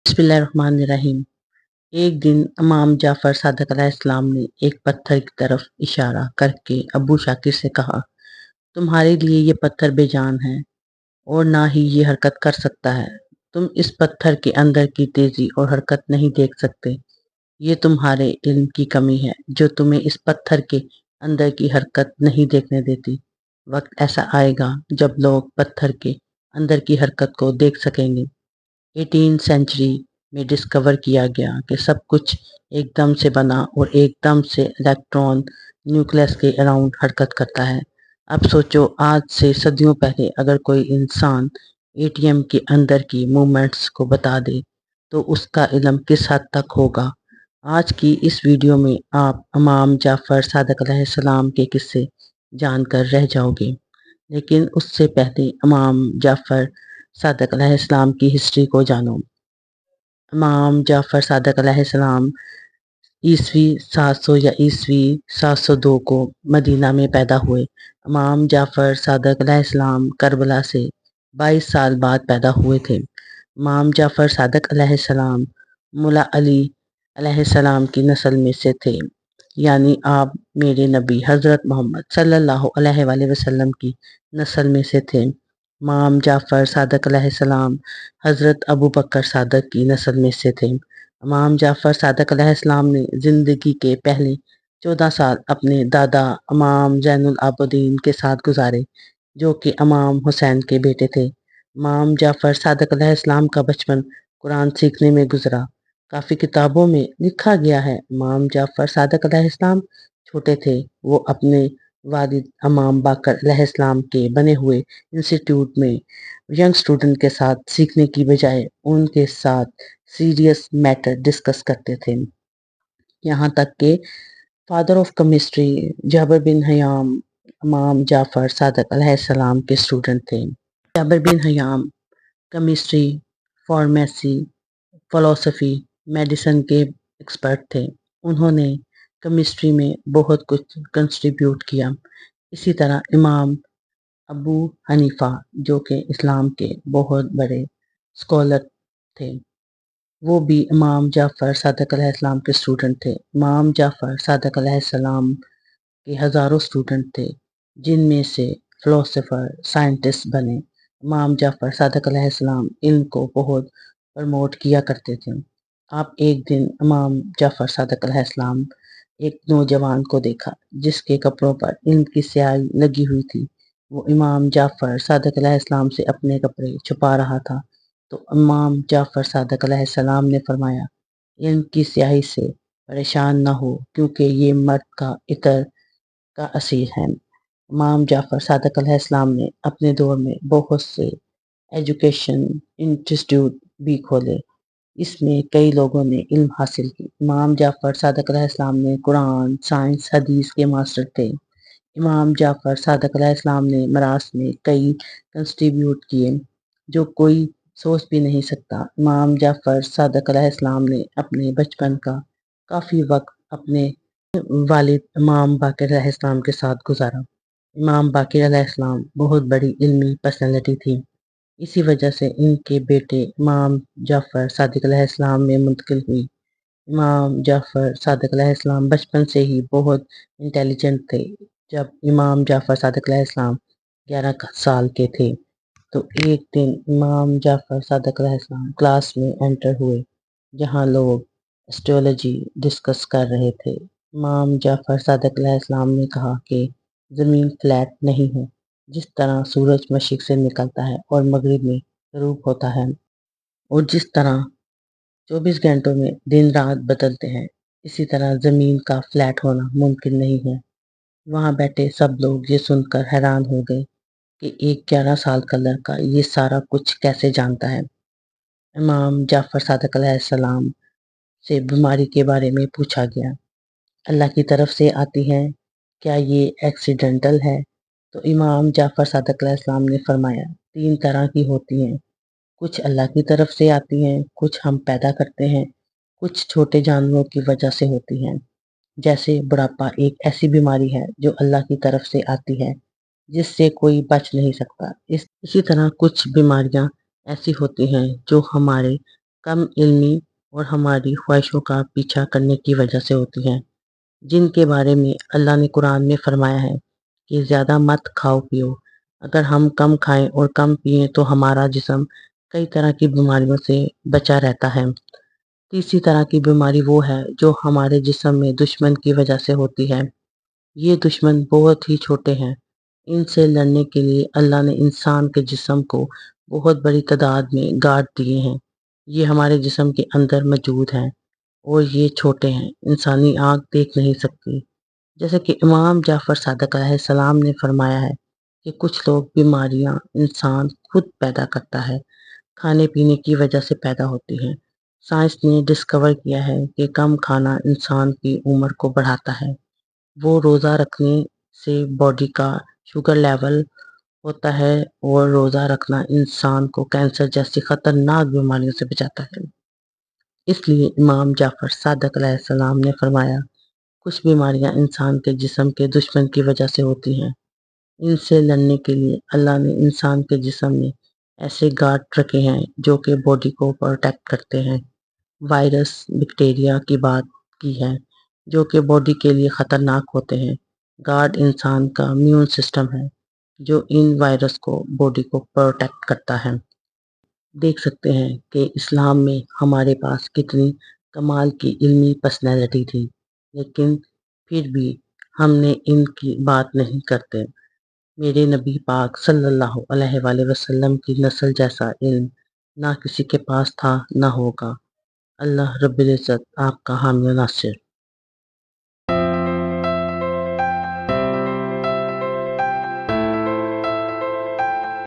बिस्मिल्लाहिर्रहमानिर्रहीम। एक दिन इमाम जाफ़र सादिक अलैहिस्सलाम ने एक पत्थर की तरफ इशारा करके अबू शाकिर से कहा, तुम्हारे लिए ये पत्थर बेजान है और ना ही ये हरकत कर सकता है। तुम इस पत्थर के अंदर की तेजी और हरकत नहीं देख सकते। ये तुम्हारे इल्म की कमी है जो तुम्हें इस पत्थर के अंदर की हरकत नहीं देखने देती। वक्त ऐसा आएगा जब लोग पत्थर के अंदर की हरकत को देख सकेंगे। 18 सेंचुरी में डिस्कवर किया गया कि सब कुछ एकदम से बना और एकदम से इलेक्ट्रॉन न्यूक्लियस के अराउंड हरकत करता है। अब सोचो, आज से सदियों पहले अगर कोई इंसान एटीएम के अंदर की मूवमेंट्स को बता दे तो उसका इल्म किस हद तक होगा। आज की इस वीडियो में आप इमाम जाफ़र सादिक अलैहिस्सलाम के किस्से जानकर रह जाओगे, लेकिन उससे पहले इमाम जाफ़र सादिक अलैहिस्सलाम की हिस्ट्री को जानो। इमाम जाफ़र सादिक अलैहिस्सलाम ईस्वी 700 या ईस्वी 702 को मदीना में पैदा हुए। इमाम जाफ़र सादिक अलैहिस्सलाम करबला से 22 साल बाद पैदा हुए थे। इमाम जाफ़र सादिक अलैहिस्सलाम मुला अली अलैहिस्सलाम की नस्ल में से थे, यानी आप मेरे नबी हज़रत मोहम्मद सल्लल्लाहु अलैहि वसल्लम की नस्ल में से थे। इमाम जाफ़र सादिक अलैहिस्सलाम हज़रत अबू बकर सादिक की नस्ल में से थे। इमाम जाफ़र सादिक अलैहिस्सलाम ने ज़िंदगी के पहले 14 साल अपने दादा इमाम ज़ैनुल आबिदीन के साथ गुजारे, जो कि इमाम हुसैन के बेटे थे। इमाम जाफ़र सादिक अलैहिस्सलाम का बचपन कुरान सीखने में गुजरा। काफ़ी किताबों में लिखा गया है इमाम जाफ़र सादिक अलैहिस्सलाम छोटे थे, वो अपने वालिद इमाम बाकर अलैहिस्सलाम के बने हुए इंस्टीट्यूट में यंग स्टूडेंट के साथ सीखने की बजाय उनके साथ सीरियस मैटर डिस्कस करते थे। यहाँ तक कि फादर ऑफ केमिस्ट्री जाबिर बिन हयाम इमाम जाफ़र सादिक अलैहिस्सलाम के स्टूडेंट थे। जाबिर बिन हयाम केमिस्ट्री, फार्मेसी, फ़िलासफ़ी, मेडिसिन के एक्सपर्ट थे। उन्होंने केमिस्ट्री में बहुत कुछ कंट्रीब्यूट किया। इसी तरह इमाम अबू हनीफा, जो कि इस्लाम के बहुत बड़े स्कॉलर थे, वो भी इमाम जाफ़र सादिक अलैहिस्सलाम के स्टूडेंट थे। इमाम जाफ़र सादिक अलैहिस्सलाम के हज़ारों स्टूडेंट थे, जिनमें से फ़िलासफ़र, साइंटिस्ट बने। इमाम जाफ़र सादिक अलैहिस्सलाम इल्म को बहुत प्रमोट किया करते थे। आप एक दिन इमाम जाफ़र सादिक अलैहिस्सलाम एक नौजवान को देखा जिसके कपड़ों पर इल्म की स्याही लगी हुई थी। वो इमाम जाफ़र सादिक अलैहिस्सलाम से अपने कपड़े छुपा रहा था, तो इमाम जाफ़र सादिक अलैहिस्सलाम ने फरमाया, इल्म की स्याही से परेशान न हो, क्योंकि ये मर्द का इतर का असीर है। इमाम जाफ़र सादिक अलैहिस्सलाम ने अपने दौर में बहुत से एजुकेशन इंस्टीट्यूट भी खोले। इसमें कई लोगों ने इल्म हासिल की। इमाम जाफ़र सादिक अलैहिस्सलाम ने कुरान, साइंस, हदीस के मास्टर थे। इमाम जाफ़र सादिक अलैहिस्सलाम ने मरास में कई कंट्रीब्यूट किए जो कोई सोच भी नहीं सकता। इमाम जाफ़र सादिक अलैहिस्सलाम ने अपने बचपन का काफ़ी वक्त अपने वालिद इमाम बाक़िर अलैहिस्सलाम के साथ गुजारा। इमाम बाक़िर अलैहिस्सलाम बहुत बड़ी इल्मी पर्सनैलिटी थी। इसी वजह से इनके बेटे इमाम जाफ़र सादिक अलैहिस्सलाम में मुंतकिल हुई। इमाम जाफ़र सादिक अलैहिस्सलाम बचपन से ही बहुत इंटेलिजेंट थे। जब इमाम जाफ़र सादिक अलैहिस्सलाम 11 साल के थे, तो एक दिन इमाम जाफ़र सादिक अलैहिस्सलाम क्लास में एंटर हुए, जहाँ लोग एस्ट्रोलॉजी डिस्कस कर रहे थे। इमाम जाफ़र सादिक अलैहिस्सलाम ने कहा कि ज़मीन फ्लैट नहीं है, जिस तरह सूरज मशरिक़ से निकलता है और मगरिब में गरूब होता है, और जिस तरह 24 घंटों में दिन रात बदलते हैं, इसी तरह ज़मीन का फ्लैट होना मुमकिन नहीं है। वहाँ बैठे सब लोग ये सुनकर हैरान हो गए कि एक 11 साल का लड़का ये सारा कुछ कैसे जानता है। इमाम जाफ़र सादिक अलैहिस्सलाम से बीमारी के बारे में पूछा गया। अल्लाह की तरफ से आती हैं, क्या ये एक्सीडेंटल है? तो इमाम जाफ़र सादिक अलैहिस्सलाम ने फरमाया, 3 तरह की होती हैं। कुछ अल्लाह की तरफ से आती हैं, कुछ हम पैदा करते हैं, कुछ छोटे जानवरों की वजह से होती हैं। जैसे बुढ़ापा एक ऐसी बीमारी है जो अल्लाह की तरफ से आती है, जिससे कोई बच नहीं सकता। इसी तरह कुछ बीमारियां ऐसी होती हैं जो हमारे کم علمی اور ہماری خواہشوں کا پیچھا کرنے کی وجہ سے ہوتی ہیں، جن کے بارے میں اللہ نے قرآن میں فرمایا ہے کہ زیادہ مت کھاؤ پیو۔ اگر ہم کم کھائیں اور کم پئیں تو ہمارا جسم کئی طرح کی بیماریوں سے بچا رہتا ہے۔ تیسری طرح کی بیماری وہ ہے جو ہمارے جسم میں دشمن کی وجہ سے ہوتی ہے۔ یہ دشمن بہت ہی چھوٹے ہیں۔ ان سے لڑنے کے لیے اللہ نے انسان کے جسم کو بہت بڑی تعداد میں گارڈ دیے ہیں۔ یہ ہمارے جسم کے اندر موجود ہیں اور یہ چھوٹے ہیں، انسانی آنکھ دیکھ نہیں سکتی۔ جیسے کہ امام جعفر صادق علیہ السلام نے فرمایا ہے کہ کچھ لوگ بیماریاں انسان خود پیدا کرتا ہے، کھانے پینے کی وجہ سے پیدا ہوتی ہیں۔ سائنس نے ڈسکور کیا ہے کہ کم کھانا انسان کی عمر کو بڑھاتا ہے۔ وہ روزہ رکھنے سے باڈی کا شوگر لیول ہوتا ہے اور روزہ رکھنا انسان کو کینسر جیسی خطرناک بیماریوں سے بچاتا ہے۔ اس لیے امام جعفر صادق علیہ السلام نے فرمایا کچھ بیماریاں انسان کے جسم کے دشمن کی وجہ سے ہوتی ہیں۔ ان سے لڑنے کے لیے اللہ نے انسان کے جسم میں ایسے گارڈ رکھے ہیں جو کہ باڈی کو پروٹیکٹ کرتے ہیں۔ وائرس بیکٹیریا کی بات کی ہے جو کہ باڈی کے لیے خطرناک ہوتے ہیں۔ گارڈ انسان کا امیون سسٹم ہے جو ان وائرس کو باڈی کو پروٹیکٹ کرتا ہے۔ دیکھ سکتے ہیں کہ اسلام میں ہمارے پاس کتنی کمال کی علمی پرسنالٹی تھی، لیکن پھر بھی ہم نے ان کی بات نہیں کرتے۔ میرے نبی پاک صلی اللہ علیہ وآلہ وسلم کی نسل جیسا علم نہ کسی کے پاس تھا نہ ہوگا۔ اللہ رب العزت آپ کا حامی و ناصر۔